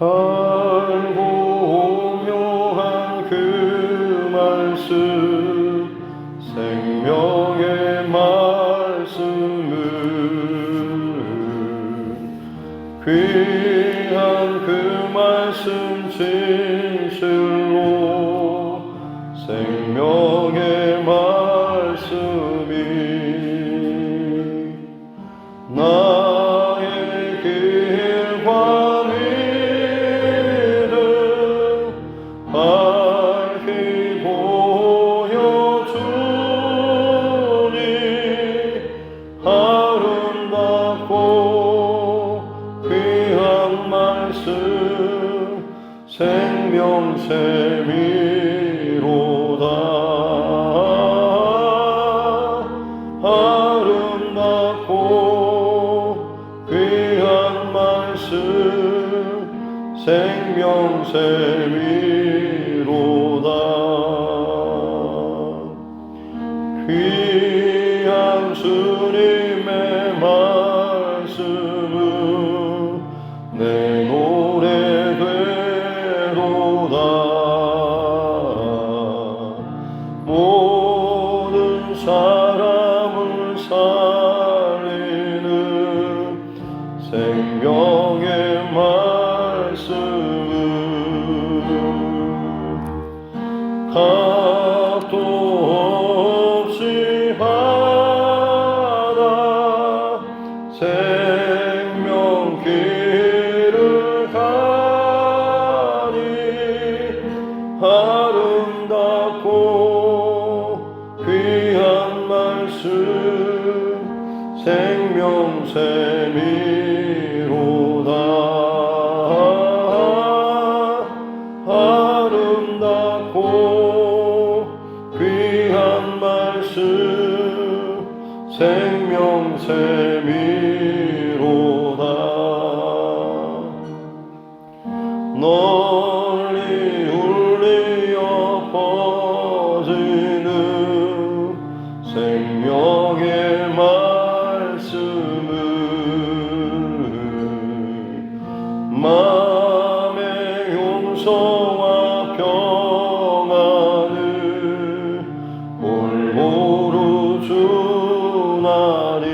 달고 오묘한 그 말씀, 생명의 말씀을 귀한 그 말씀 진실로 생명의 말씀이 나의 길과 믿음 밝히 보여주니 아름답고 귀한 말씀 생명샘이로다. 아름답고 귀한 말씀 생명샘이로다. 귀한 주님의 말씀은 내 노래 되도다. 모든 사람을 살리는 생명의 말씀은 값도 없이 받아 생명길을 가니 아름답고 귀한 말씀 생명샘이로다. 아름답고 귀한 말씀 생명샘이로다. 널리 울리어 퍼지는 생명의 말씀을 마음의 용서와 평안을 골고루 주나니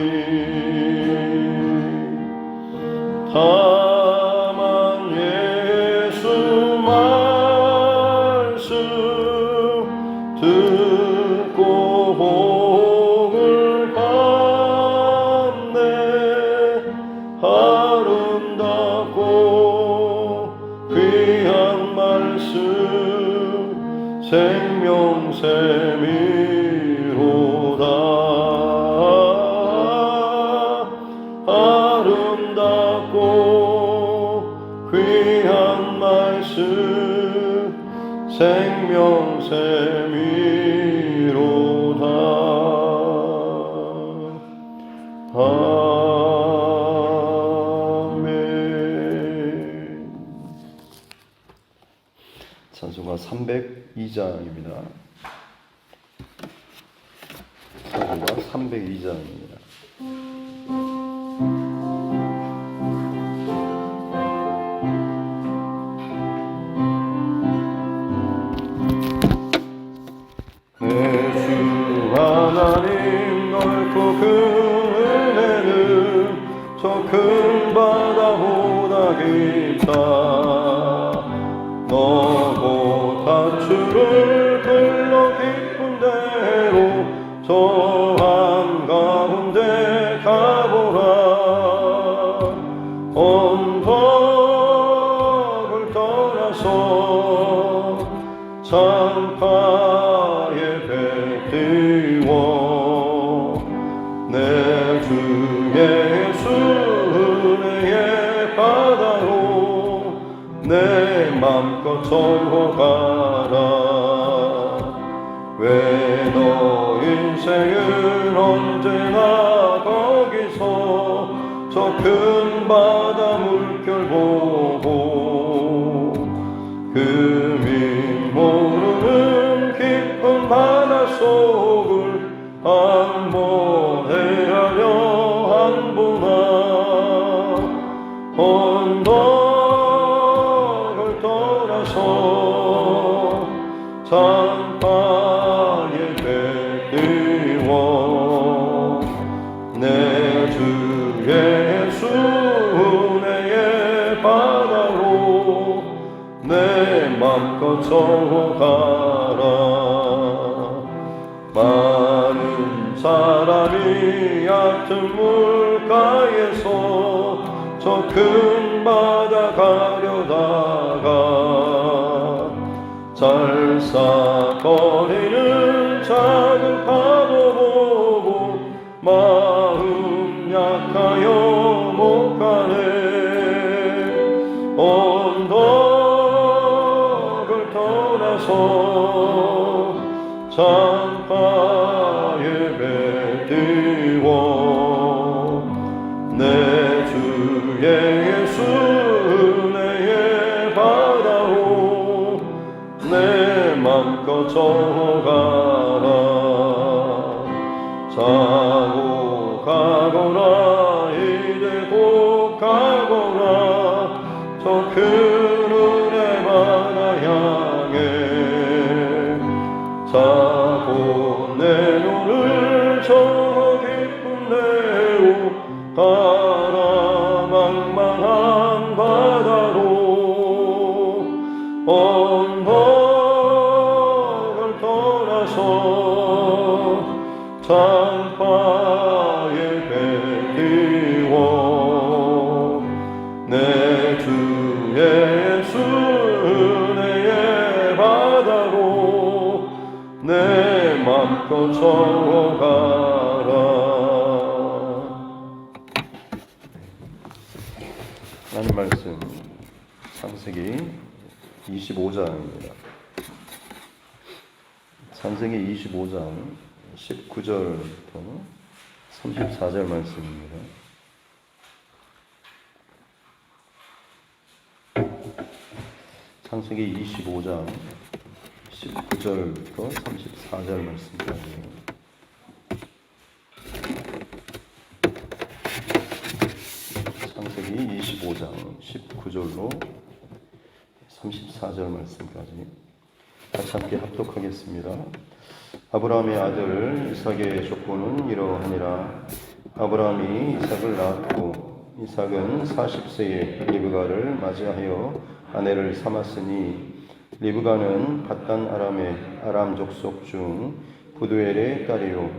다만 예수 말씀 듣고 복을 받네. 아름답고 귀한 말씀 생명샘이로다. 아름답고 귀한 말씀 생명샘이로다. 아멘. 찬송가 302장입니다. 찬송가 302장입니다. 하나님 넓고 그 은혜는 저 큰 바다보다 깊다. 너고 다추를 흘러 깊은 대로 저 한가운데 가보라. 언덕을 떠나서 창파의 배 띄워 내 주 예수 은혜의 바다로 내 맘껏 전호가라. 왜 너 인생은 언제나 거기서 저 큰 바다 물결 보고 금이 모르는 깊은 바다 속을 한 번 헤아려 한 보나. 언덕을 맘껏 가라. 많은 사람이 얕은 물가에서 저 큰 바다 가려다가 잘싹거리는 작은 파도 보고 마음 약하여 못 가네. 언덕을 떠나서 창가에 배 띄워 내 주의 예수 은혜의 바다로 내 맘껏 저가라. 자고 가거나 이제 곧 가거나 저 큰 은혜 바다 향해 자고 내 눈을 저 깊은 데로 가라. 망망한 바다로 언덕을 떠나서 창가에 배 띄워 내 주의 예수 은혜의 바다로 내 맘껏 저가라. 하나님 말씀 창세기 25장입니다. 창세기 25장 19절부터 34절 말씀입니다. 창세기 25장 19절부터 34절 말씀까지. 창세기 25장 19절로 34절 말씀까지 같이 함께 합독하겠습니다. 아브라함의 아들 이삭의 족보는 이러하니라. 아브라함이 이삭을 낳았고 이삭은 40세에 리브가를 맞이하여 아내를 삼았으니 리브가는 밧단 아람의 아람 족속 중 부두엘의 딸이요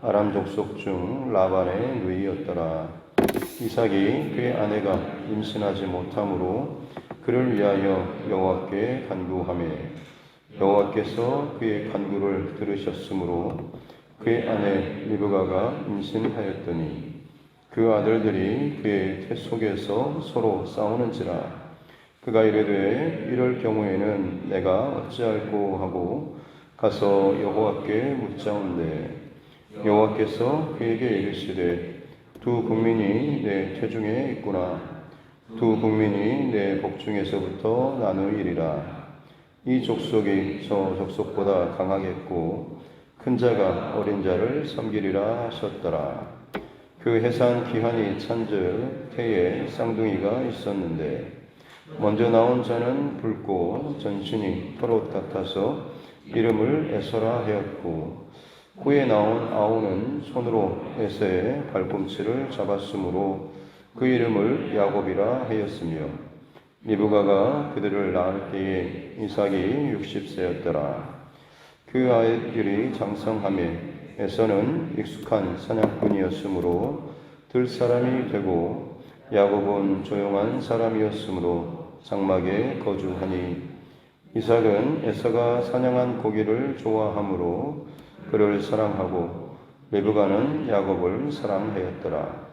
아람 족속 중 라반의 누이였더라. 이삭이 그의 아내가 임신하지 못함으로 그를 위하여 여호와께 간구하매 여호와께서 그의 간구를 들으셨으므로 그의 아내 리브가가 임신하였더니 그 아들들이 그의 태 속에서 서로 싸우는지라. 그가 이르되 이럴 경우에는 내가 어찌할꼬 하고 가서 여호와께 묻자온대 여호와께서 그에게 이르시되 두 국민이 내 태중에 있구나. 두 국민이 내 복중에서부터 나누이리라. 이 족속이 저 족속보다 강하겠고 큰 자가 어린 자를 섬기리라 하셨더라. 그 해산 기한이 찬즉 태에 쌍둥이가 있었는데 먼저 나온 자는 붉고 전신이 털옷 같아서 이름을 에서라 하였고 후에 나온 아우는 손으로 에서의 발꿈치를 잡았으므로 그 이름을 야곱이라 하였으며 리브가가 그들을 낳을 때에 이삭이 60세였더라. 그 아이들이 장성하매 에서는 익숙한 사냥꾼이었으므로 들 사람이 되고 야곱은 조용한 사람이었으므로 장막에 거주하니 이삭은 에서가 사냥한 고기를 좋아하므로 그를 사랑하고 리브가는 야곱을 사랑하였더라.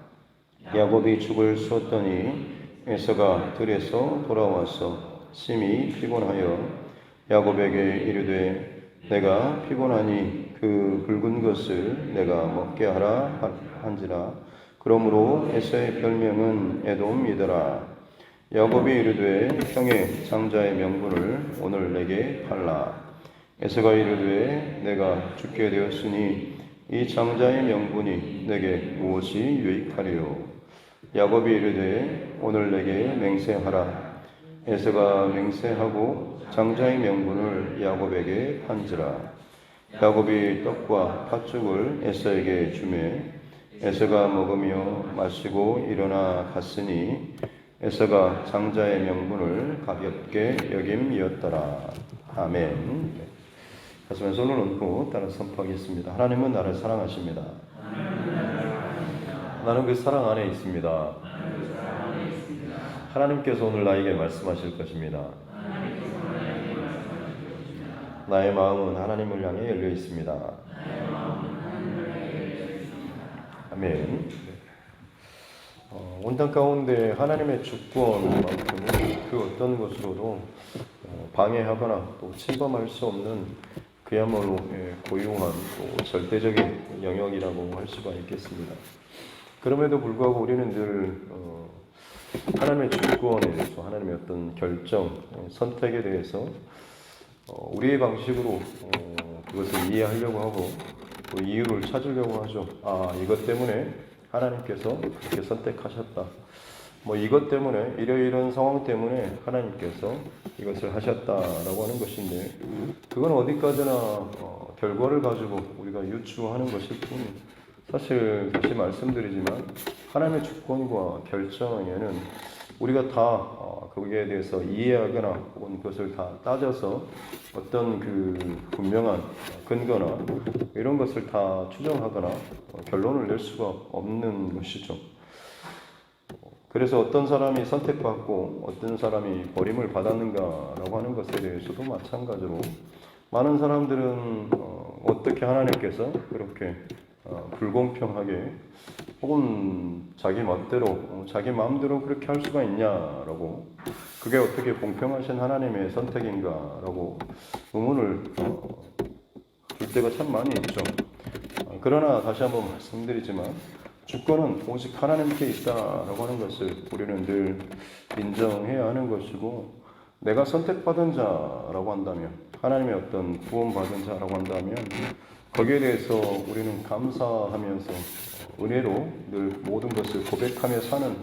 야곱이 죽을 쏘더니 에서가 들에서 돌아와서 심히 피곤하여 야곱에게 이르되 내가 피곤하니 그 굵은 것을 내가 먹게 하라 한지라. 그러므로 에서의 별명은 에돔이더라. 야곱이 이르되 형의 장자의 명분을 오늘 내게 팔라. 에서가 이르되 내가 죽게 되었으니 이 장자의 명분이 내게 무엇이 유익하리요. 야곱이 이르되 오늘 내게 맹세하라. 에서가 맹세하고 장자의 명분을 야곱에게 판지라. 야곱이 떡과 팥죽을 에서에게 주매 에서가 먹으며 마시고 일어나 갔으니 에서가 장자의 명분을 가볍게 여김이었더라. 아멘. 가슴에 손을 얹고 따라 선포하겠습니다. 하나님은 나를 사랑하십니다. 나는 그 사랑 안에 있습니다. 하나님께서 오늘 나에게 말씀하실 것입니다. 나의 마음은 하나님을 향해 열려 있습니다. 아멘. 온당 가운데 하나님의 주권만큼은 그 어떤 것으로도 방해하거나 또 침범할 수 없는 그야말로 고유한 또 절대적인 영역이라고 할 수가 있겠습니다. 그럼에도 불구하고 우리는 늘 하나님의 주권에 대해서 하나님의 어떤 결정, 선택에 대해서 우리의 방식으로 그것을 이해하려고 하고 또 이유를 찾으려고 하죠. 이것 때문에 하나님께서 그렇게 선택하셨다. 이것 때문에 이런 상황 때문에 하나님께서 이것을 하셨다라고 하는 것인데 그건 어디까지나 결과를 가지고 우리가 유추하는 것일 뿐 사실 다시 말씀드리지만 하나님의 주권과 결정에는 우리가 다 거기에 대해서 이해하거나 혹은 그것을 다 따져서 어떤 그 분명한 근거나 이런 것을 다 추정하거나 결론을 낼 수가 없는 것이죠. 그래서 어떤 사람이 선택받고 어떤 사람이 버림을 받았는가라고 하는 것에 대해서도 마찬가지로 많은 사람들은 어떻게 하나님께서 그렇게 불공평하게 혹은 자기 멋대로 자기 마음대로 그렇게 할 수가 있냐라고 그게 어떻게 공평하신 하나님의 선택인가라고 의문을 줄 때가 참 많이 있죠. 그러나 다시 한번 말씀드리지만 주권은 오직 하나님께 있다라고 하는 것을 우리는 늘 인정해야 하는 것이고 내가 선택받은 자라고 한다면 하나님의 어떤 구원받은 자라고 한다면 거기에 대해서 우리는 감사하면서 은혜로 늘 모든 것을 고백하며 사는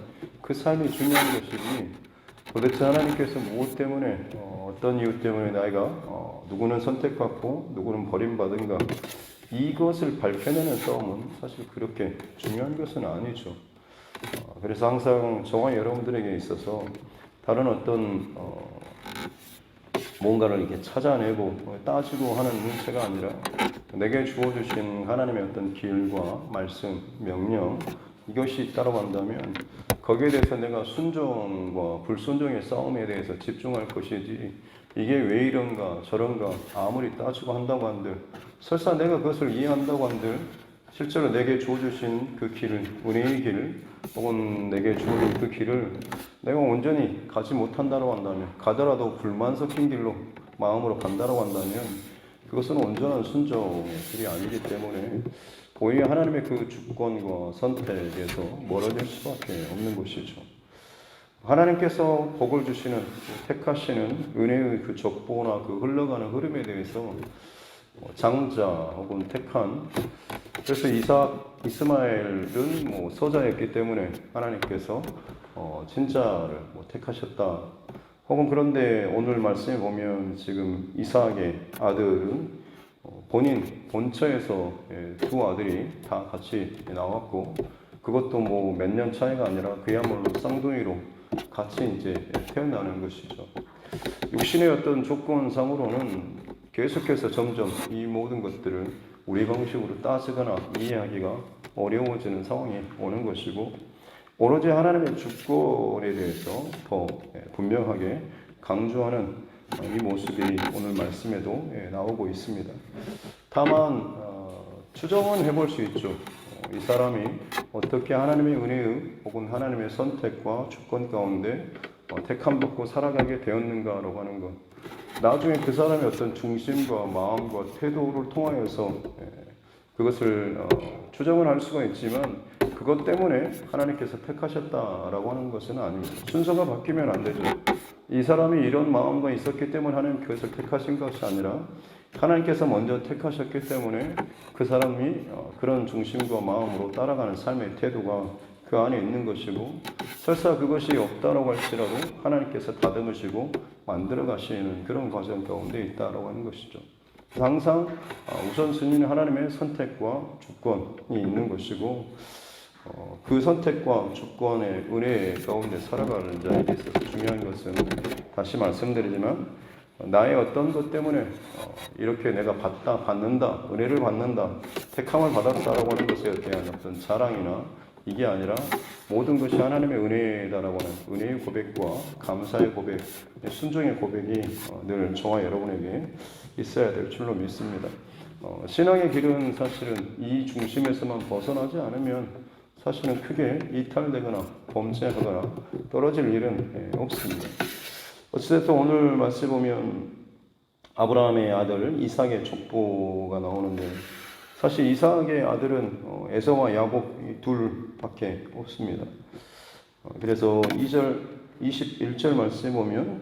그 삶이 중요한 것이지 도대체 하나님께서 무엇 때문에 어떤 이유 때문에 내가 누구는 선택받고 누구는 버림받은가 이것을 밝혀내는 싸움은 사실 그렇게 중요한 것은 아니죠. 그래서 항상 저와 여러분들에게 있어서 다른 어떤 뭔가를 이렇게 찾아내고 따지고 하는 문제가 아니라 내게 주어주신 하나님의 어떤 길과 말씀, 명령 이것이 있다고 한다면 거기에 대해서 내가 순종과 불순종의 싸움에 대해서 집중할 것이지 이게 왜 이런가 저런가 아무리 따지고 한다고 한들 설사 내가 그것을 이해한다고 한들 실제로 내게 주어주신 그 길을 은혜의 길 혹은 내게 주어진 그 길을 내가 온전히 가지 못한다고 한다면 가더라도 불만 섞인 길로 마음으로 간다고 한다면 그것은 온전한 순종의 길이 아니기 때문에 오히려 하나님의 그 주권과 선택에서 멀어질 수밖에 없는 것이죠. 하나님께서 복을 주시는 택하시는 은혜의 그 족보나 그 흘러가는 흐름에 대해서 장자 혹은 택한 그래서 이스마엘은 서자였기 때문에 하나님께서 진자를 택하셨다. 혹은 그런데 오늘 말씀에 보면 지금 이삭의 아들은 본인 본처에서 두 아들이 다 같이 나왔고 그것도 몇 년 차이가 아니라 그야말로 쌍둥이로 같이 이제 태어나는 것이죠. 육신의 어떤 조건상으로는 계속해서 점점 이 모든 것들을 우리 방식으로 따지거나 이해하기가 어려워지는 상황이 오는 것이고 오로지 하나님의 주권에 대해서 더 분명하게 강조하는 이 모습이 오늘 말씀에도 나오고 있습니다. 다만 추정은 해볼 수 있죠. 이 사람이 어떻게 하나님의 은혜의 혹은 하나님의 선택과 주권 가운데 택함 받고 살아가게 되었는가라고 하는 것. 나중에 그 사람의 어떤 중심과 마음과 태도를 통하여서 그것을 추정을 할 수가 있지만 그것 때문에 하나님께서 택하셨다라고 하는 것은 아닙니다. 순서가 바뀌면 안 되죠. 이 사람이 이런 마음과 있었기 때문에 하나님 그것을 택하신 것이 아니라 하나님께서 먼저 택하셨기 때문에 그 사람이 그런 중심과 마음으로 따라가는 삶의 태도가 그 안에 있는 것이고 설사 그것이 없다라고 할지라도 하나님께서 다듬으시고 만들어 가시는 그런 과정 가운데 있다라고 하는 것이죠. 항상 우선순위는 하나님의 선택과 주권이 있는 것이고 그 선택과 주권의 은혜 가운데 살아가는 자에게 있어서 중요한 것은 다시 말씀드리지만 나의 어떤 것 때문에 이렇게 내가 받는다, 은혜를 받는다, 택함을 받았다라고 하는 것에 대한 어떤 자랑이나 이게 아니라 모든 것이 하나님의 은혜다라고 하는 은혜의 고백과 감사의 고백, 순종의 고백이 늘 저와 여러분에게 있어야 될 줄로 믿습니다. 신앙의 길은 사실은 이 중심에서만 벗어나지 않으면 사실은 크게 이탈되거나 범죄하거나 떨어질 일은 없습니다. 어찌됐든 오늘 말씀 보면 아브라함의 아들 이삭의 족보가 나오는데 사실 이삭의 아들은 에서와 야곱 이 둘밖에 없습니다. 그래서 2절, 21절 말씀에 보면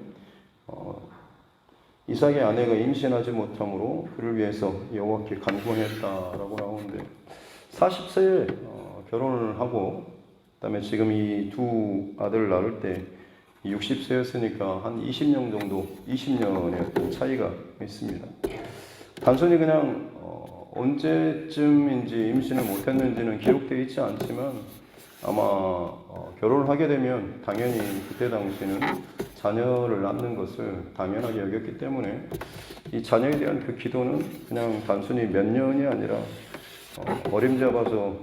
이삭의 아내가 임신하지 못함으로 그를 위해서 여호와께 간구했다라고 나오는데 40세에 결혼을 하고 그다음에 지금 이 두 아들을 낳을 때 60세였으니까 한 20년의 어떤 차이가 있습니다. 단순히 그냥 언제쯤인지 임신을 못했는지는 기록되어 있지 않지만 아마 결혼을 하게 되면 당연히 그때 당시에는 자녀를 낳는 것을 당연하게 여겼기 때문에 이 자녀에 대한 그 기도는 그냥 단순히 몇 년이 아니라 어림잡아서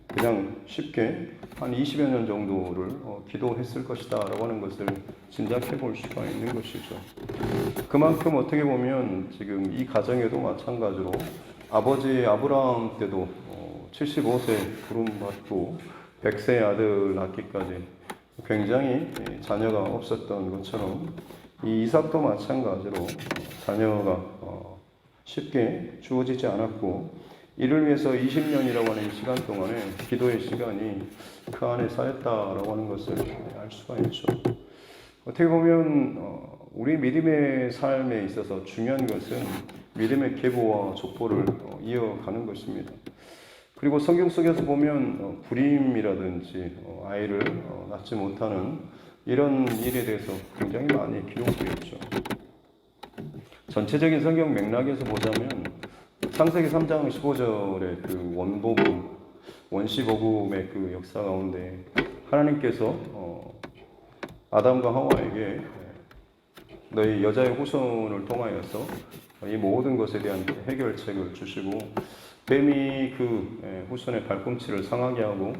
그냥 쉽게 한 20여 년 정도를 기도했을 것이다 라고 하는 것을 짐작해 볼 수가 있는 것이죠. 그만큼 어떻게 보면 지금 이 가정에도 마찬가지로 아버지 아브라함 때도 75세 부름받고 100세 아들 낳기까지 굉장히 자녀가 없었던 것처럼 이 이삭도 마찬가지로 자녀가 쉽게 주어지지 않았고 이를 위해서 20년이라고 하는 시간 동안에 기도의 시간이 그 안에 쌓였다라고 하는 것을 알 수가 있죠. 어떻게 보면 우리 믿음의 삶에 있어서 중요한 것은 믿음의 계보와 족보를 이어가는 것입니다. 그리고 성경 속에서 보면 불임이라든지 아이를 낳지 못하는 이런 일에 대해서 굉장히 많이 기록되어 있죠. 전체적인 성경 맥락에서 보자면 창세기 3장 15절의 그 원시복음의 그 역사 가운데 하나님께서 아담과 하와에게 너희 여자의 후손을 통하여서 이 모든 것에 대한 해결책을 주시고 뱀이 그 후손의 발꿈치를 상하게 하고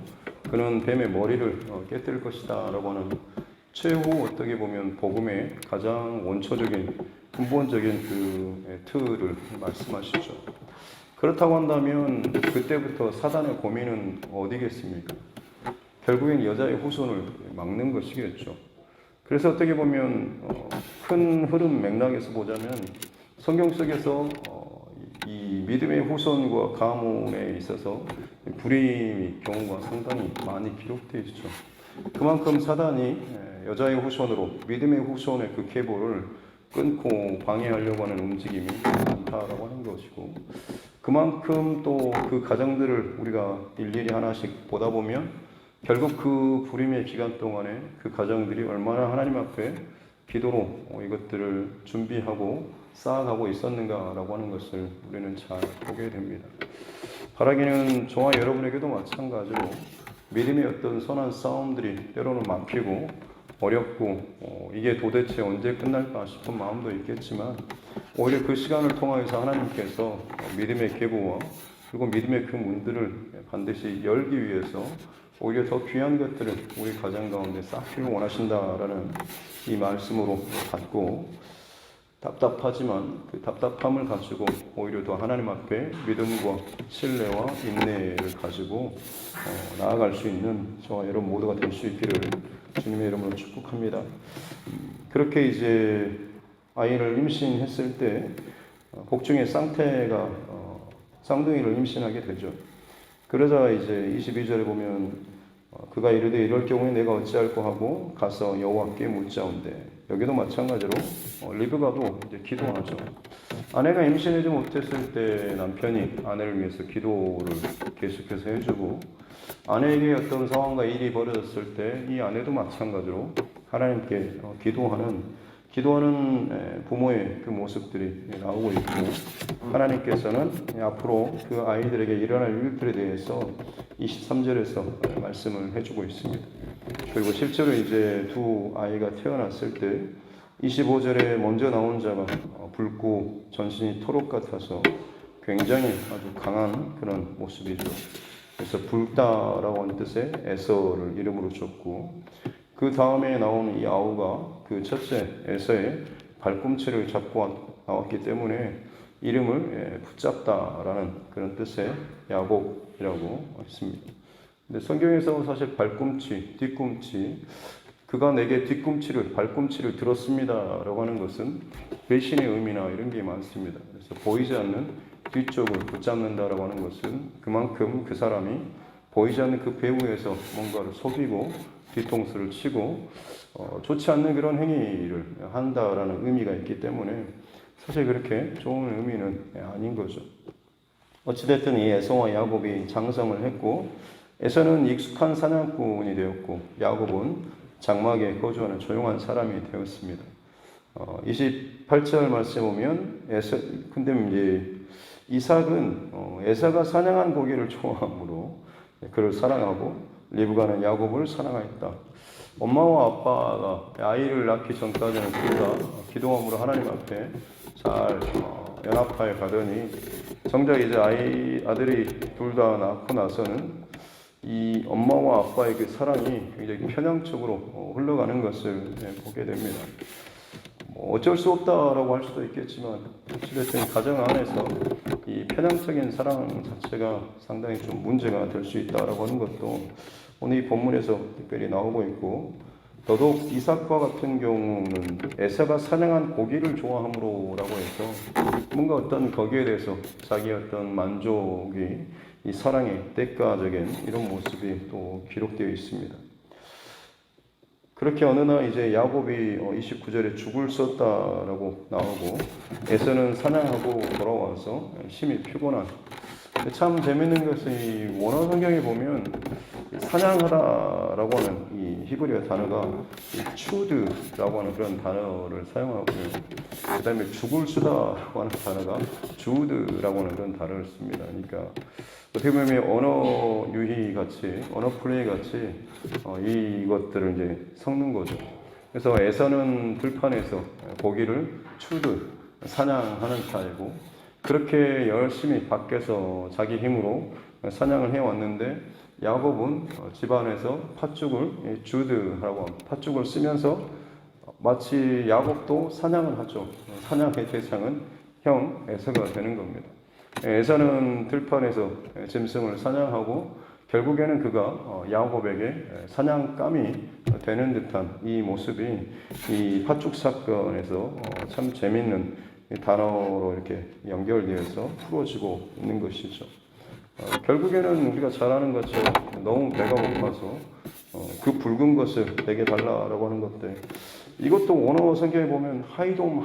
그는 뱀의 머리를 깨뜨릴 것이다 라고 하는 최후 어떻게 보면 복음의 가장 원초적인 근본적인 그 틀을 말씀하시죠. 그렇다고 한다면 그때부터 사단의 고민은 어디겠습니까? 결국엔 여자의 후손을 막는 것이겠죠. 그래서 어떻게 보면 큰 흐름 맥락에서 보자면 성경 속에서 이 믿음의 후손과 가문에 있어서 불임의 경우가 상당히 많이 기록되어 있죠. 그만큼 사단이 여자의 후손으로 믿음의 후손의 그 계보를 끊고 방해하려고 하는 움직임이 많다라고 하는 것이고 그만큼 또 그 가정들을 우리가 일일이 하나씩 보다 보면 결국 그 불임의 기간 동안에 그 가정들이 얼마나 하나님 앞에 기도로 이것들을 준비하고 쌓아가고 있었는가라고 하는 것을 우리는 잘 보게 됩니다. 바라기는 저와 여러분에게도 마찬가지로 믿음의 어떤 선한 싸움들이 때로는 막히고 어렵고 이게 도대체 언제 끝날까 싶은 마음도 있겠지만 오히려 그 시간을 통하여서 하나님께서 믿음의 계보와 그리고 믿음의 그 문들을 반드시 열기 위해서 오히려 더 귀한 것들을 우리 가정 가운데 쌓기를 원하신다라는 이 말씀으로 받고 답답하지만 그 답답함을 가지고 오히려 더 하나님 앞에 믿음과 신뢰와 인내를 가지고 나아갈 수 있는 저와 여러분 모두가 될 수 있기를 주님의 이름으로 축복합니다. 그렇게 이제 아이를 임신했을 때 복중의 쌍태가 쌍둥이를 임신하게 되죠. 그러자 이제 22절에 보면 그가 이르되 이럴 경우에 내가 어찌할꼬 하고 가서 여호와께 묻자온대. 여기도 마찬가지로 리브가도 이제 기도하죠. 아내가 임신하지 못했을 때 남편이 아내를 위해서 기도를 계속해서 해주고 아내에게 어떤 상황과 일이 벌어졌을 때 이 아내도 마찬가지로 하나님께 기도하는 기도하는 부모의 그 모습들이 나오고 있고, 하나님께서는 앞으로 그 아이들에게 일어날 일들에 대해서 23절에서 말씀을 해주고 있습니다. 그리고 실제로 이제 두 아이가 태어났을 때 25절에 먼저 나온 자가 붉고 전신이 토록 같아서 굉장히 아주 강한 그런 모습이죠. 그래서 붉다라고 하는 뜻의 에서를 이름으로 줬고, 그 다음에 나오는 이 아우가 그 첫째 에서의 발꿈치를 잡고 나왔기 때문에 이름을 붙잡다라는 그런 뜻의 야곱이라고 했습니다. 근데 성경에서 사실 발꿈치, 뒤꿈치, 그가 내게 발꿈치를 들었습니다라고 하는 것은 배신의 의미나 이런 게 많습니다. 그래서 보이지 않는 뒤쪽을 붙잡는다라고 하는 것은 그만큼 그 사람이 보이지 않는 그 배후에서 뭔가를 속이고 뒤통수를 치고 좋지 않는 그런 행위를 한다라는 의미가 있기 때문에 사실 그렇게 좋은 의미는 아닌 거죠. 어찌됐든 이 에서와 야곱이 장성을 했고, 에서는 익숙한 사냥꾼이 되었고 야곱은 장막에 거주하는 조용한 사람이 되었습니다. 28절 말씀에 보면 근데 이제 이삭은 에서가 사냥한 고기를 좋아하므로 그를 사랑하고 리브가는 야곱을 사랑하였다. 엄마와 아빠가 아이를 낳기 전까지는 둘 다 기도함으로 하나님 앞에 잘 연합하여 가더니 정작 이제 아들이 둘 다 낳고 나서는 이 엄마와 아빠의 그 사랑이 굉장히 편향적으로 흘러가는 것을 보게 됩니다. 어쩔 수 없다라고 할 수도 있겠지만 어찌됐든 가정 안에서 이 편향적인 사랑 자체가 상당히 좀 문제가 될 수 있다라고 하는 것도 오늘 이 본문에서 특별히 나오고 있고, 더더욱 이삭과 같은 경우는 에서가 사냥한 고기를 좋아함으로라고 해서 뭔가 어떤 거기에 대해서 자기 어떤 만족이 이 사랑의 대가적인 이런 모습이 또 기록되어 있습니다. 그렇게 어느 날 이제 야곱이 29절에 죽을 썼다라고 나오고, 에서는 사냥하고 돌아와서 심히 피곤한. 참 재밌는 것이 원어 성경에 보면 사냥하다라고 하는 이 히브리어 단어가 추드라고 하는 그런 단어를 사용하고요. 그 다음에 죽을 쓰다라고 하는 단어가 주드라고 하는 그런 단어를 씁니다. 그러니까 어떻게 보면 언어 유희 같이, 언어 플레이 같이 이것들을 이제 섞는 거죠. 그래서 에서는 들판에서 고기를 추드, 사냥하는 자이고, 그렇게 열심히 밖에서 자기 힘으로 사냥을 해왔는데, 야곱은 집안에서 팥죽을 주드라고 팥죽을 쓰면서 마치 야곱도 사냥을 하죠. 사냥의 대상은 형 에서가 되는 겁니다. 에서는 들판에서 짐승을 사냥하고 결국에는 그가 야곱에게 사냥감이 되는 듯한 이 모습이 이 팥죽 사건에서 참 재밌는 단어로 이렇게 연결되어서 풀어지고 있는 것이죠. 결국에는 우리가 잘 아는 것처럼 너무 배가 고파서 그 붉은 것을 내게 달라라고 하는 것들, 이것도 원어 성경에 보면 하이돔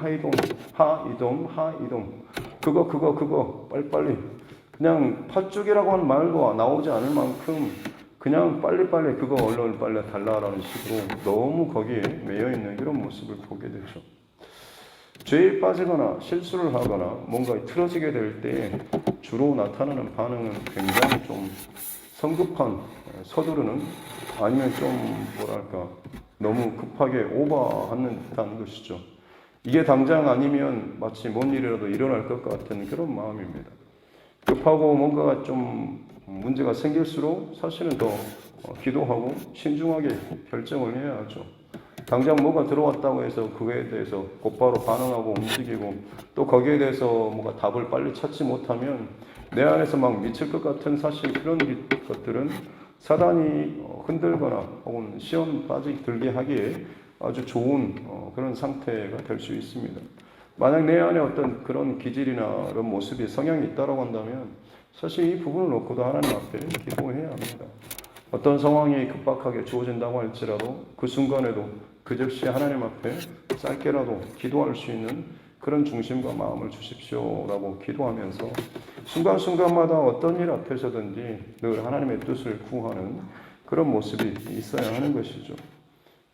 그거 빨리빨리, 그냥 팥죽이라고 하는 말도 나오지 않을 만큼 그냥 빨리빨리 그거 얼른 빨리 달라라는 식으로 너무 거기에 매여있는 이런 모습을 보게 되죠. 죄에 빠지거나 실수를 하거나 뭔가 틀어지게 될 때 주로 나타나는 반응은 굉장히 좀 성급한, 서두르는, 아니면 좀 뭐랄까 너무 급하게 오버하는 듯한 것이죠. 이게 당장 아니면 마치 뭔 일이라도 일어날 것 같은 그런 마음입니다. 급하고 뭔가가 좀 문제가 생길수록 사실은 더 기도하고 신중하게 결정을 해야 하죠. 당장 뭐가 들어왔다고 해서 그거에 대해서 곧바로 반응하고 움직이고 또 거기에 대해서 뭔가 답을 빨리 찾지 못하면 내 안에서 막 미칠 것 같은 사실 그런 것들은 사단이 흔들거나 혹은 시험 들게 하기에 아주 좋은 그런 상태가 될 수 있습니다. 만약 내 안에 어떤 그런 기질이나 그런 모습이 성향이 있다고 한다면 사실 이 부분을 놓고도 하나님 앞에 기도해야 합니다. 어떤 상황이 급박하게 주어진다고 할지라도 그 순간에도 그 즉시 하나님 앞에 짧게라도 기도할 수 있는 그런 중심과 마음을 주십시오라고 기도하면서 순간순간마다 어떤 일 앞에서든지 늘 하나님의 뜻을 구하는 그런 모습이 있어야 하는 것이죠.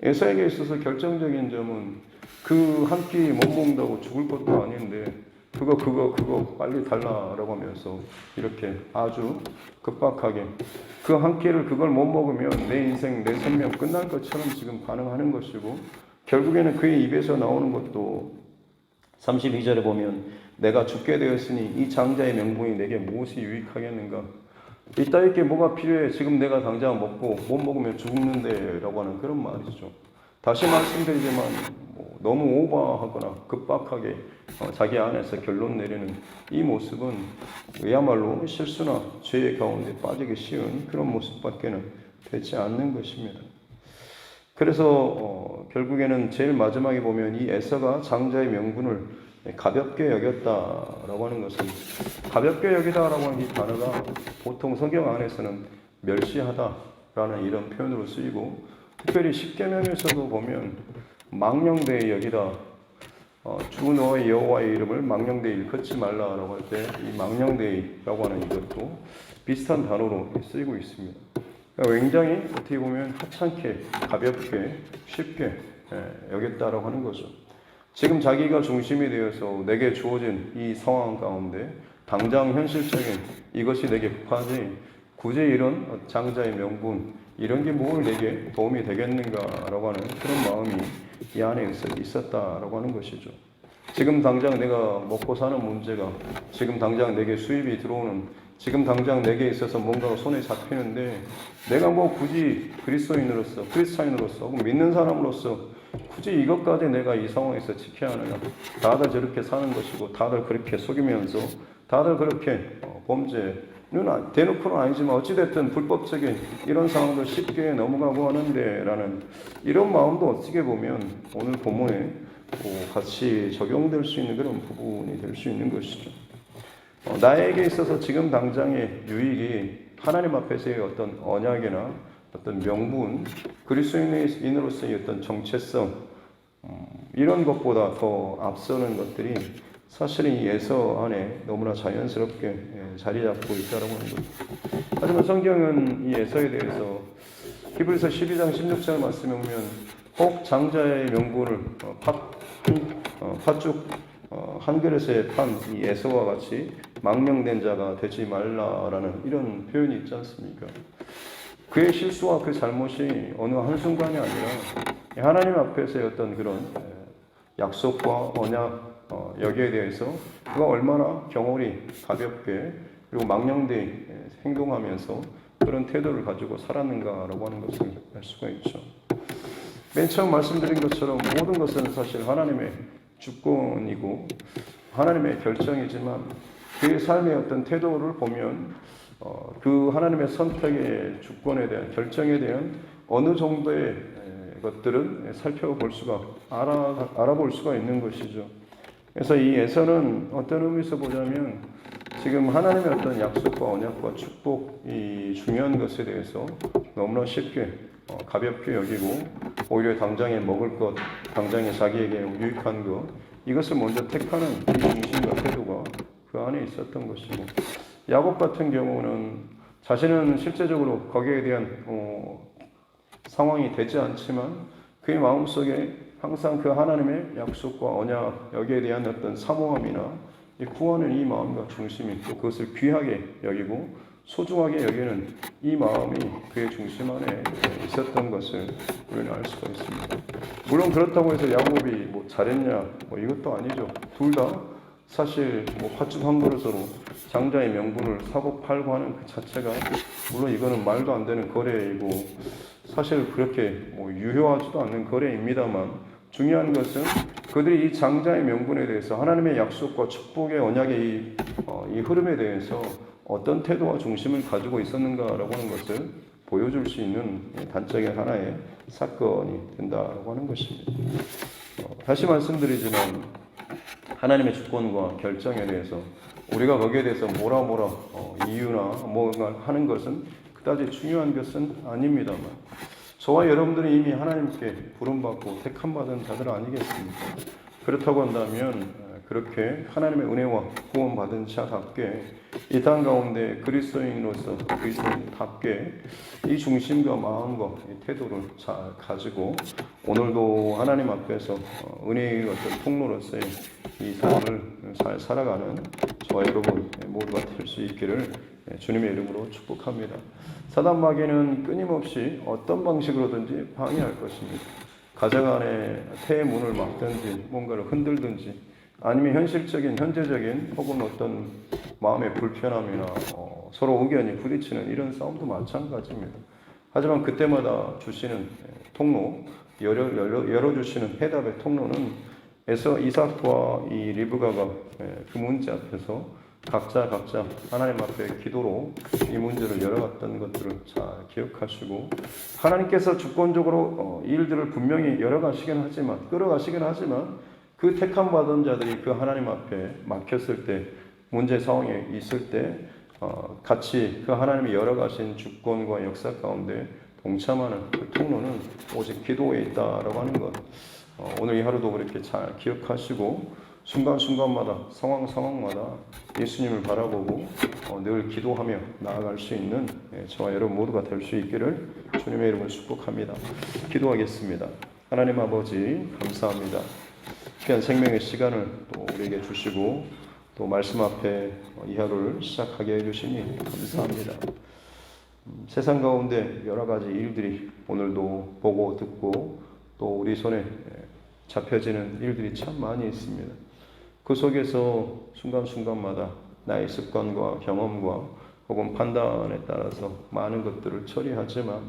에서에게 있어서 결정적인 점은 그 한 끼 못 먹는다고 죽을 것도 아닌데 그거 빨리 달라라고 하면서 이렇게 아주 급박하게 그 한 끼를 그걸 못 먹으면 내 인생, 내 생명 끝날 것처럼 지금 반응하는 것이고 결국에는 그의 입에서 나오는 것도 32절에 보면 내가 죽게 되었으니 이 장자의 명분이 내게 무엇이 유익하겠는가? 이따위께 뭐가 필요해? 지금 내가 당장 먹고 못 먹으면 죽는데 라고 하는 그런 말이죠. 다시 말씀드리지만 너무 오버하거나 급박하게 자기 안에서 결론 내리는 이 모습은 그야말로 실수나 죄의 가운데 빠지기 쉬운 그런 모습밖에는 되지 않는 것입니다. 그래서 결국에는 제일 마지막에 보면 이 에서가 장자의 명분을 가볍게 여겼다라고 하는 것은 가볍게 여기다라고 하는 이 단어가 보통 성경 안에서는 멸시하다라는 이런 표현으로 쓰이고 특별히 십계명에서도 보면 망령되이 여기다 주 너의 여호와의 이름을 망령되이 일컫지 말라라고 할 때 이 망령되이라고 하는 이것도 비슷한 단어로 쓰이고 있습니다. 그러니까 굉장히 어떻게 보면 하찮게 가볍게 쉽게 여겼다라고 하는 거죠. 지금 자기가 중심이 되어서 내게 주어진 이 상황 가운데 당장 현실적인 이것이 내게 급하지 굳이 이런 장자의 명분 이런 게 뭘 내게 도움이 되겠는가라고 하는 그런 마음이 이 안에 있었다라고 하는 것이죠. 지금 당장 내가 먹고 사는 문제가 지금 당장 내게 수입이 들어오는 지금 당장 내게 있어서 뭔가 손에 잡히는데 내가 뭐 굳이 그리스도인으로서 크리스찬으로서 혹은 믿는 사람으로서 굳이 이것까지 내가 이 상황에서 지켜야 하느냐. 다들 저렇게 사는 것이고 다들 그렇게 속이면서 다들 그렇게 범죄는 대놓고는 아니지만 어찌됐든 불법적인 이런 상황도 쉽게 넘어가고 하는데 라는 이런 마음도 어떻게 보면 오늘 본문에 같이 적용될 수 있는 그런 부분이 될 수 있는 것이죠. 나에게 있어서 지금 당장의 유익이 하나님 앞에서의 어떤 언약이나 어떤 명분, 그리스도인으로서의 어떤 정체성 이런 것보다 더 앞서는 것들이 사실은 이 예서 안에 너무나 자연스럽게 자리 잡고 있다고 하는 거죠. 하지만 성경은 이 예서에 대해서 히브리서 12장 16절 말씀에 보면 혹 장자의 명분을 팥죽 한 그릇에 판 이 에서와 같이 망령된 자가 되지 말라라는 이런 표현이 있지 않습니까? 그의 실수와 그 잘못이 어느 한순간이 아니라 하나님 앞에서의 어떤 그런 약속과 언약 여기에 대해서 그가 얼마나 경홀히 가볍게 그리고 망령되이 행동하면서 그런 태도를 가지고 살았는가라고 하는 것을 알 수가 있죠. 맨 처음 말씀드린 것처럼 모든 것은 사실 하나님의 주권이고 하나님의 결정이지만 그의 삶의 어떤 태도를 보면 그 하나님의 선택의 주권에 대한 결정에 대한 어느 정도의 것들은 살펴볼 수가 알아볼 수가 있는 것이죠. 그래서 이 에서는 어떤 의미에서 보자면 지금 하나님의 어떤 약속과 언약과 축복 이 중요한 것에 대해서 너무나 쉽게 가볍게 여기고 오히려 당장에 먹을 것, 당장에 자기에게 유익한 것 이것을 먼저 택하는 이 중심과 태도가 그 안에 있었던 것이고 야곱 같은 경우는 자신은 실제적으로 거기에 대한 상황이 되지 않지만 그의 마음속에 항상 그 하나님의 약속과 언약 여기에 대한 어떤 사모함이나 구하는 이 마음과 중심이 또 그것을 귀하게 여기고 소중하게 여기는 이 마음이 그의 중심 안에 있었던 것을 우리는 알 수가 있습니다. 물론 그렇다고 해서 야곱이 뭐 잘했냐 이것도 아니죠. 둘 다 사실 팥죽 한 그릇으로 장자의 명분을 사고 팔고 하는 그 자체가 물론 이거는 말도 안 되는 거래이고 사실 그렇게 유효하지도 않는 거래입니다만 중요한 것은 그들이 이 장자의 명분에 대해서 하나님의 약속과 축복의 언약의 이 흐름에 대해서 어떤 태도와 중심을 가지고 있었는가라고 하는 것을 보여줄 수 있는 단적인 하나의 사건이 된다고 하는 것입니다. 다시 말씀드리지만 하나님의 주권과 결정에 대해서 우리가 거기에 대해서 뭐라 이유나 뭔가 하는 것은 그다지 중요한 것은 아닙니다만 저와 여러분들은 이미 하나님께 부름받고 택함받은 자들 아니겠습니까? 그렇다고 한다면 그렇게 하나님의 은혜와 구원받은 자답게 이 땅 가운데 그리스도인으로서 그리스도인답게 이 중심과 마음과 이 태도를 잘 가지고 오늘도 하나님 앞에서 은혜의 어떤 통로로서의 이 삶을 잘 살아가는 저와 여러분 모두가 될 수 있기를 주님의 이름으로 축복합니다. 사단 마귀는 끊임없이 어떤 방식으로든지 방해할 것입니다. 가정 안에 폐의 문을 막든지 뭔가를 흔들든지 아니면 현재적인 혹은 어떤 마음의 불편함이나 서로 의견이 부딪히는 이런 싸움도 마찬가지입니다. 하지만 그때마다 주시는 통로, 열어주시는 해답의 통로는 이삭과 이 리브가가 그 문제 앞에서 각자 하나님 앞에 기도로 이 문제를 열어갔던 것들을 잘 기억하시고 하나님께서 주권적으로 이 일들을 분명히 끌어가시긴 하지만 그 택함 받은 자들이 그 하나님 앞에 막혔을 때 문제 상황에 있을 때 같이 그 하나님이 열어가신 주권과 역사 가운데 동참하는 그 통로는 오직 기도에 있다라고 하는 것 오늘 이 하루도 그렇게 잘 기억하시고 순간순간마다 상황마다 예수님을 바라보고 늘 기도하며 나아갈 수 있는 저와 여러분 모두가 될 수 있기를 주님의 이름으로 축복합니다. 기도하겠습니다. 하나님 아버지 감사합니다. 귀한 생명의 시간을 또 우리에게 주시고 또 말씀 앞에 이 하루를 시작하게 해주시니 감사합니다. 세상 가운데 여러 가지 일들이 오늘도 보고 듣고 또 우리 손에 잡혀지는 일들이 참 많이 있습니다. 그 속에서 순간순간마다 나의 습관과 경험과 혹은 판단에 따라서 많은 것들을 처리하지만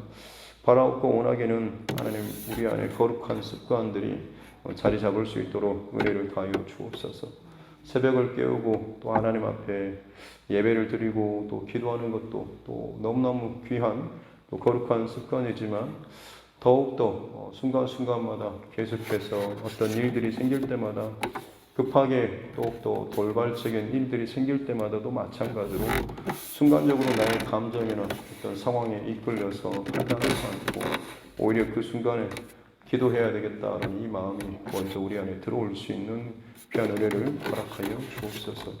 바라옵고 원하기는 하나님 우리 안에 거룩한 습관들이 자리 잡을 수 있도록 은혜를 다하여 주옵소서. 새벽을 깨우고 또 하나님 앞에 예배를 드리고 또 기도하는 것도 또 너무너무 귀한 또 거룩한 습관이지만 더욱더 순간순간마다 계속해서 어떤 일들이 생길 때마다 급하게 또 돌발적인 일들이 생길 때마다도 마찬가지로 순간적으로 나의 감정이나 어떤 상황에 이끌려서 판단하지 않고 오히려 그 순간에 기도해야 되겠다는 이 마음이 먼저 우리 안에 들어올 수 있는 귀한 은혜를 허락하여 주옵소서.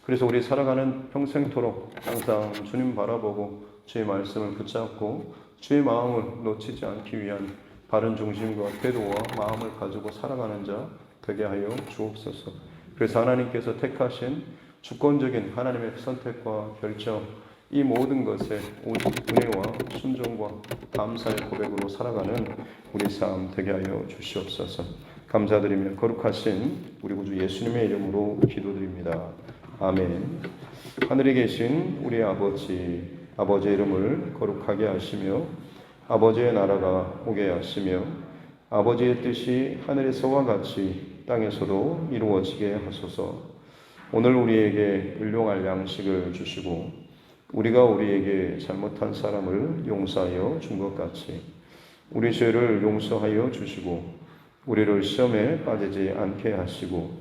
그래서 우리 살아가는 평생토록 항상 주님 바라보고 주의 말씀을 붙잡고 주의 마음을 놓치지 않기 위한 바른 중심과 태도와 마음을 가지고 살아가는 자 되게 하여 주옵소서. 그래서 하나님께서 택하신 주권적인 하나님의 선택과 결정 이 모든 것에 오직 은혜와 순종과 감사의 고백으로 살아가는 우리 삶 되게 하여 주시옵소서. 감사드리며 거룩하신 우리 구주 예수님의 이름으로 기도드립니다. 아멘. 하늘에 계신 우리 아버지의 이름을 거룩하게 하시며 아버지의 나라가 오게 하시며 아버지의 뜻이 하늘에서와 같이 땅에서도 이루어지게 하소서. 오늘 우리에게 일용할 양식을 주시고 우리가 우리에게 잘못한 사람을 용서하여 준 것 같이 우리 죄를 용서하여 주시고 우리를 시험에 빠지지 않게 하시고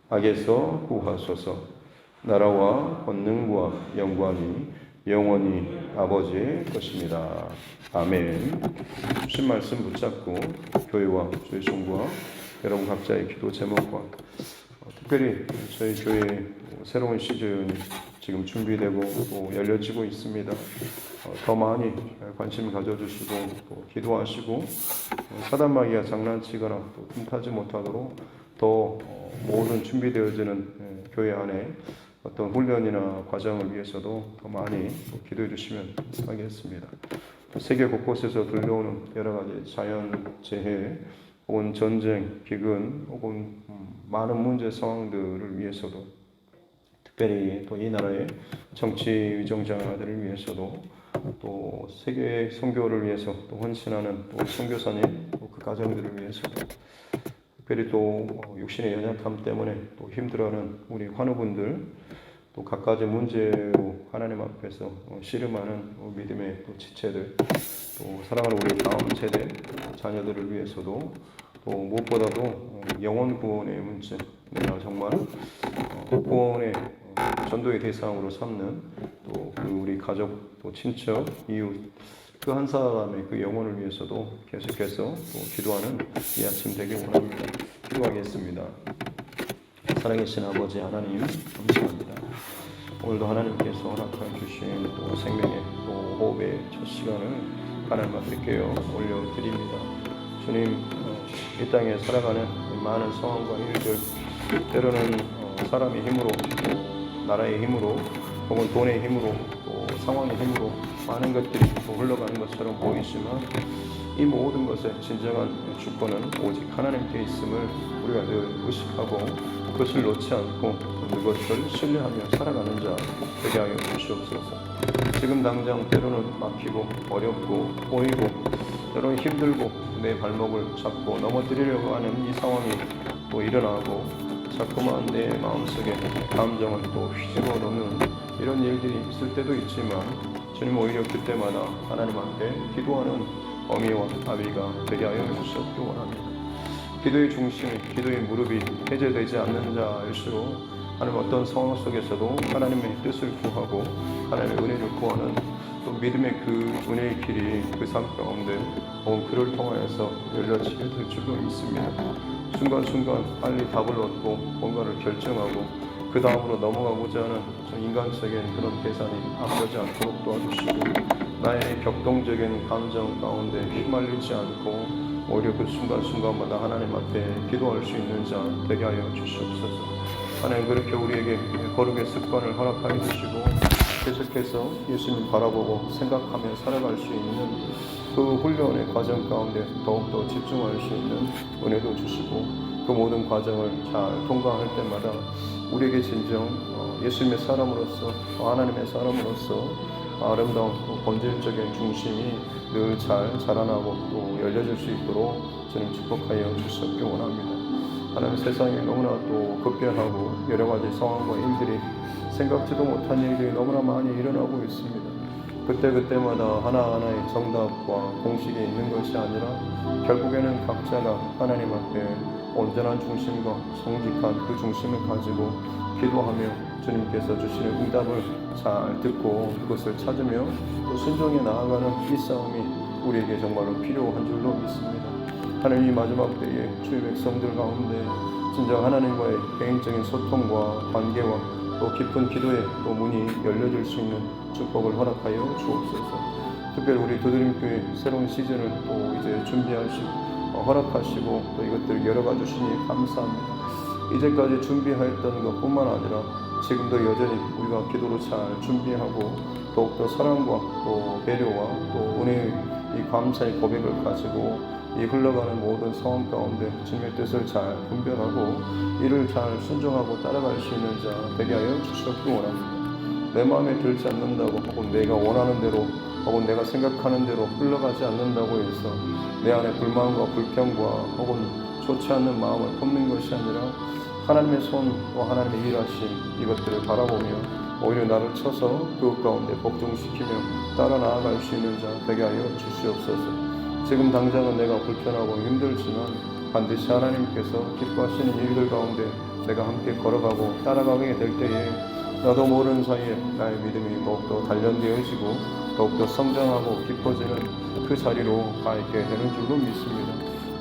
악에서 구하소서. 나라와 권능과 영광이 영원히 아버지의 것입니다. 아멘. 주신 말씀 붙잡고 교회와 주의 종과 여러분 각자의 기도 제목과 특별히 저희 교회 새로운 시즌이 지금 준비되고 또 열려지고 있습니다. 더 많이 관심 가져주시고 또 기도하시고 사단 마귀가 장난치거나 또 틈타지 못하도록 더 모든 준비되어지는 교회 안에 어떤 훈련이나 과정을 위해서도 더 많이 기도해 주시면 하겠습니다. 세계 곳곳에서 들려오는 여러 가지 자연 재해 혹은 전쟁, 기근 혹은 많은 문제 상황들을 위해서도 특별히 또 이 나라의 정치 위정자들을 위해서도 또 세계 선교를 위해서 또 헌신하는 또 선교사님 또 그 가정들을 위해서도 특별히 또 육신의 연약함 때문에 또 힘들어하는 우리 환우분들 또 각가지 문제로 하나님 앞에서 씨름하는 믿음의 또 지체들 또 사랑하는 우리 다음 세대 자녀들을 위해서도 또 무엇보다도 영혼 구원의 문제 내가 정말 구원의 전도의 대상으로 삼는 또 그 우리 가족 또 친척 이웃 그 한 사람의 그 영혼을 위해서도 계속해서 또 기도하는 이 아침 되길 원합니다. 기도하겠습니다. 살아계신 아버지 하나님 감사합니다. 오늘도 하나님께서 허락해 주신 또 생명의 또 호흡의 첫 시간을 하나님 앞에께요 올려드립니다. 주님, 이 땅에 살아가는 많은 상황과 일들, 때로는 사람의 힘으로, 또 나라의 힘으로, 혹은 돈의 힘으로, 또 상황의 힘으로 많은 것들이 또 흘러가는 것처럼 보이지만 이 모든 것의 진정한 주권은 오직 하나님께 있음을 우리가 늘 의식하고 그것을 놓지 않고 그것을 신뢰하며 살아가는 자 되게 하여 주시옵소서. 지금 당장 때로는 막히고 어렵고 보이고 때로는 힘들고 내 발목을 잡고 넘어뜨리려고 하는 이 상황이 또 일어나고 자꾸만 내 마음속에 감정을 또 휘집어 놓는 이런 일들이 있을 때도 있지만 주님 오히려 그때마다 하나님 앞에 기도하는 어미와 아비가 되게 하여 주시옵기 원합니다. 기도의 중심이, 기도의 무릎이 해제되지 않는 자일수록 하나님 어떤 상황 속에서도 하나님의 뜻을 구하고 하나님의 은혜를 구하는 또 믿음의 그 은혜의 길이 그 삶 가운데 그를 통하여서 열려지게 될 줄로 있습니다. 순간순간 빨리 답을 얻고 뭔가를 결정하고 그 다음으로 넘어가고자 하는 인간적인 그런 계산이 앞서지 않도록 도와주시고 나의 격동적인 감정 가운데 휘말리지 않고 오히려 그 순간순간마다 하나님 앞에 기도할 수 있는 자 되게 하여 주시옵소서. 하나님 그렇게 우리에게 거룩의 습관을 허락하여 주시고 계속해서 예수님 바라보고 생각하며 살아갈 수 있는 그 훈련의 과정 가운데 더욱더 집중할 수 있는 은혜도 주시고 그 모든 과정을 잘 통과할 때마다 우리에게 진정 예수님의 사람으로서 하나님의 사람으로서 아름다운 본질적인 중심이 늘 잘 자라나고 또 열려질 수 있도록 주님 축복하여 주시옵기 원합니다. 하나님 세상에 너무나 또 급변하고 여러 가지 상황과 일들이 생각지도 못한 일들이 너무나 많이 일어나고 있습니다. 그때마다 하나하나의 정답과 공식이 있는 것이 아니라 결국에는 각자가 하나님 앞에 온전한 중심과 정직한 그 중심을 가지고 기도하며 주님께서 주시는 응답을 잘 듣고 그것을 찾으며 또 순종해 나아가는 이 싸움이 우리에게 정말로 필요한 줄로 믿습니다. 하나님 마지막 때에 주의 백성들 가운데 진정 하나님과의 개인적인 소통과 관계와 또 깊은 기도의 또 문이 열려질 수 있는 축복을 허락하여 주옵소서. 특별히 우리 두드림교회 새로운 시즌을 또 이제 준비하시고 허락하시고 또 이것들을 열어가 주시니 감사합니다. 이제까지 준비하였던 것뿐만 아니라 지금도 여전히 우리가 기도로 잘 준비하고 더욱더 사랑과 또 배려와 또 은혜의 이 감사의 고백을 가지고 이 흘러가는 모든 상황 가운데 주님의 뜻을 잘 분별하고 이를 잘 순종하고 따라갈 수 있는 자 되게 하여 주시옵기 원합니다. 내 마음에 들지 않는다고 혹은 내가 원하는 대로 혹은 내가 생각하는 대로 흘러가지 않는다고 해서 내 안에 불만과 불평과 혹은 좋지 않는 마음을 품는 것이 아니라 하나님의 손 또 하나님의 일하심 이것들을 바라보며 오히려 나를 쳐서 그것 가운데 복종시키며 따라 나아갈 수 있는 자 되게 하여 주시옵소서. 지금 당장은 내가 불편하고 힘들지만 반드시 하나님께서 기뻐하시는 일들 가운데 내가 함께 걸어가고 따라가게 될 때에 나도 모르는 사이에 나의 믿음이 더욱더 단련되어지고 더욱더 성장하고 깊어지는 그 자리로 가 있게 되는 줄로 믿습니다.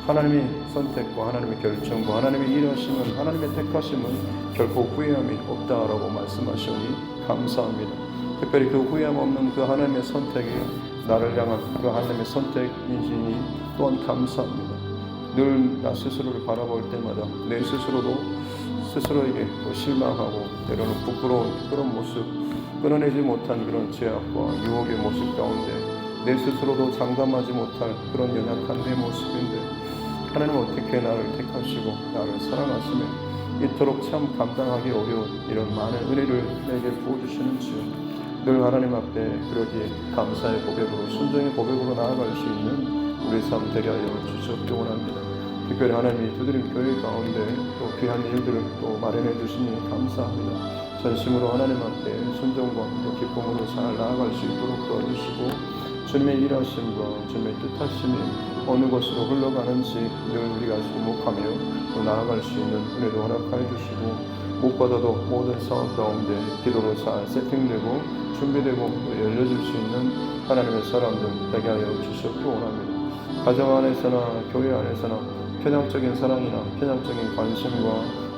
하나님의 선택과 하나님의 결정과 하나님의 일하심은 하나님의 택하심은 결코 후회함이 없다라고 말씀하시니 감사합니다. 특별히 그 후회함 없는 그 하나님의 선택이 나를 향한 그 하나님의 선택이시니 또한 감사합니다. 늘 나 스스로를 바라볼 때마다 내 스스로도 스스로에게 또 실망하고 때로는 부끄러운 그런 모습, 끊어내지 못한 그런 죄악과 유혹의 모습 가운데 내 스스로도 장담하지 못할 그런 연약한 내 모습인데 하나님은 어떻게 나를 택하시고 나를 사랑하시며 이토록 참 감당하기 어려운 이런 많은 은혜를 내게 부어주시는지 늘 하나님 앞에 그러기에 감사의 고백으로 순종의 고백으로 나아갈 수 있는 우리 삶 되게 하여 주시옵기 원합니다. 특별히 하나님이 두드림 교회 가운데 또 귀한 일들을 또 마련해 주시니 감사합니다. 전심으로 하나님 앞에 순종과 또 기쁨으로 잘 나아갈 수 있도록 도와주시고 주님의 일하심과 주님의 뜻하심이 어느 곳으로 흘러가는지 늘 우리가 주목하며 또 나아갈 수 있는 은혜도 허락하여 주시고 무엇보다도 모든 상황 가운데 기도로 잘 세팅되고 준비되고 또 열려질 수 있는 하나님의 사람들 되게 하여 주시옵기 원합니다. 가정 안에서나 교회 안에서나 편향적인 사랑이나 편향적인 관심과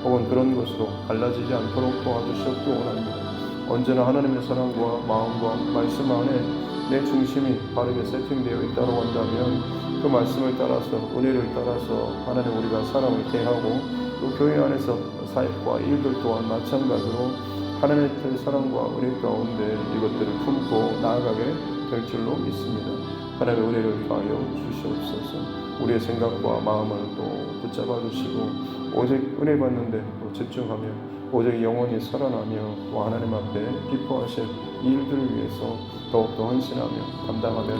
혹은 그런 것으로 갈라지지 않도록 도와주시옵기 원합니다. 언제나 하나님의 사랑과 마음과 말씀 안에 내 중심이 바르게 세팅되어 있다고 한다면 그 말씀을 따라서 은혜를 따라서 하나님 우리가 사람을 대하고 또 교회 안에서 사역과 일들 또한 마찬가지로 하나님의 사랑과 은혜 가운데 이것들을 품고 나아가게 될 줄로 믿습니다. 하나님의 은혜를 더하여 주시옵소서. 우리의 생각과 마음을 또 붙잡아 주시고 오직 은혜 받는데 또 집중하며 오직 영원히 살아나며 또 하나님 앞에 기뻐하실 이 일들을 위해서 더욱더 헌신하며 감당하며